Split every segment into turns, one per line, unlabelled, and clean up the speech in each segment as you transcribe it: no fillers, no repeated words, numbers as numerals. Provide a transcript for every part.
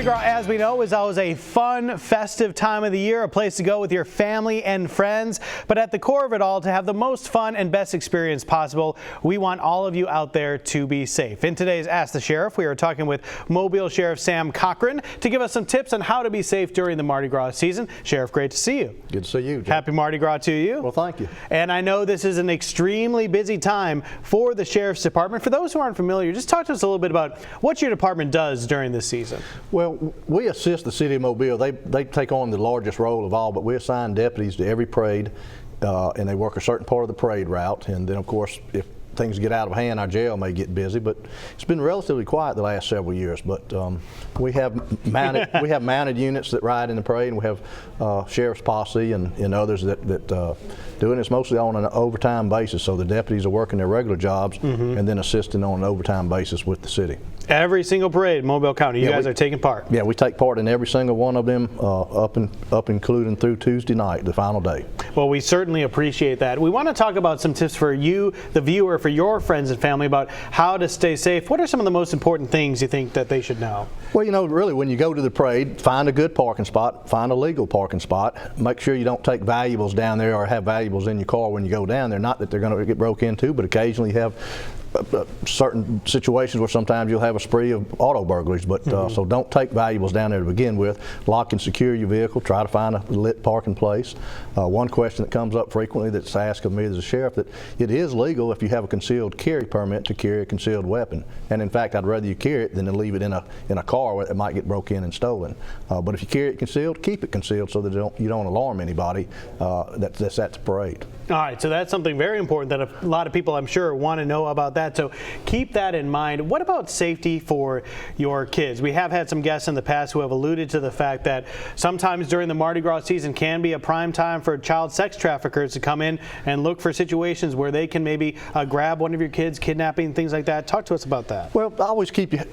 Gras, as we know, is always a fun, festive time of the year, a place to go with your family and friends. But at the core of it all, to have the most fun and best experience possible, we want all of you out there to be safe. In today's Ask the Sheriff, we are talking with Mobile Sheriff Sam Cochran to give us some tips on how to be safe during the Mardi Gras season. Sheriff, great to see you.
Good to see you, Joe.
Happy Mardi Gras to you.
Well, thank you.
And I know this is an extremely busy time for the Sheriff's Department. For those who aren't familiar, just talk to us a little bit about what your department does during this season.
Well, we assist the city of Mobile. They take on the largest role of all, but we assign deputies to every parade, and they work a certain part of the parade route. And then, of course, if things get out of hand, our jail may get busy, but it's been relatively quiet the last several years. But we have mounted units that ride in the parade, and we have sheriff's posse and others that do it. It's mostly on an overtime basis, so the deputies are working their regular jobs and then assisting on an overtime basis with the city.
Every single parade in Mobile County, you guys are taking part.
Yeah, we take part in every single one of them, up including through Tuesday night, the final day.
Well, we certainly appreciate that. We want to talk about some tips for you, the viewer, for your friends and family about how to stay safe. What are some of the most important things you think that they should know?
Well, you know, really, when you go to the parade, find a good parking spot, find a legal parking spot. Make sure you don't take valuables down there or have valuables in your car when you go down there. Not that they're going to get broke into, but occasionally you have certain situations where sometimes you'll have a spree of auto burglaries, but so don't take valuables down there to begin with. Lock and secure your vehicle. Try to find a lit parking place. One question that comes up frequently that's asked of me as a sheriff, that it is legal if you have a concealed carry permit to carry a concealed weapon, and in fact I'd rather you carry it than to leave it in a car where it might get broke in and stolen. But if you carry it concealed, keep it concealed so that you don't alarm anybody that's at the parade.
All right, so that's something very important that a lot of people, I'm sure, want to know about that. So keep that in mind. What about safety for your kids? We have had some guests in the past who have alluded to the fact that sometimes during the Mardi Gras season can be a prime time for child sex traffickers to come in and look for situations where they can maybe grab one of your kids, kidnapping, things like that. Talk to us about that.
Well, always keep your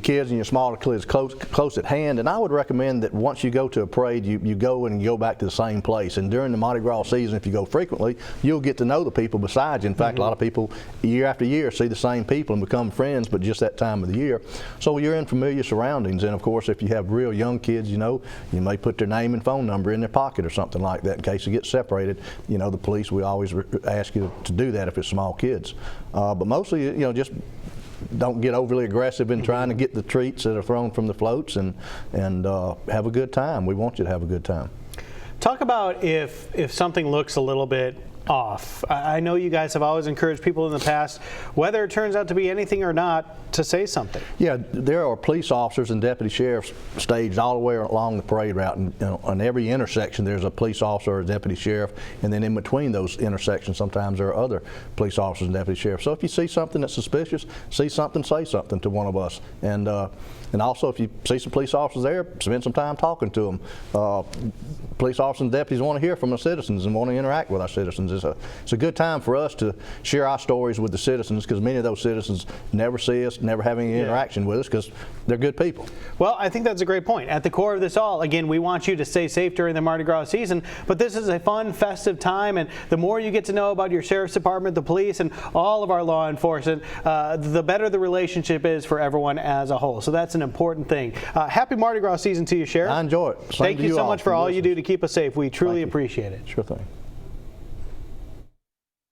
kids and your smaller kids close at hand, and I would recommend that once you go to a parade, you go and you go back to the same place. And during the Mardi Gras season, if you go frequently, you'll get to know the people beside you. In fact, a lot of people year after year see the same people and become friends, but just that time of the year. So you're in familiar surroundings, and of course if you have real young kids, you know, you may put their name and phone number in their pocket or something like that in case you get separated. You know, the police, we always ask you to do that if it's small kids. But mostly, you know, just don't get overly aggressive in trying to get the treats that are thrown from the floats, and have a good time. We want you to have a good time.
Talk about if something looks a little bit off. I know you guys have always encouraged people in the past, whether it turns out to be anything or not, to say something. Yeah,
there are police officers and deputy sheriffs staged all the way along the parade route, and you know, on every intersection there's a police officer or a deputy sheriff, and then in between those intersections sometimes there are other police officers and deputy sheriffs. So if you see something that's suspicious, see something, say something to one of us. And also if you see some police officers there, spend some time talking to them. Police officers and deputies want to hear from the citizens and want to interact with our citizens. It's a good time for us to share our stories with the citizens, because many of those citizens never see us, never have any interaction with us, because they're good people.
Well, I think that's a great point. At the core of this all, again, we want you to stay safe during the Mardi Gras season, but this is a fun, festive time, and the more you get to know about your sheriff's department, the police, and all of our law enforcement, the better the relationship is for everyone as a whole. So that's an important thing. Happy Mardi Gras season to you, Sheriff.
I enjoy it.
Thank you so much for all you do to keep us safe. We truly appreciate it.
Sure thing.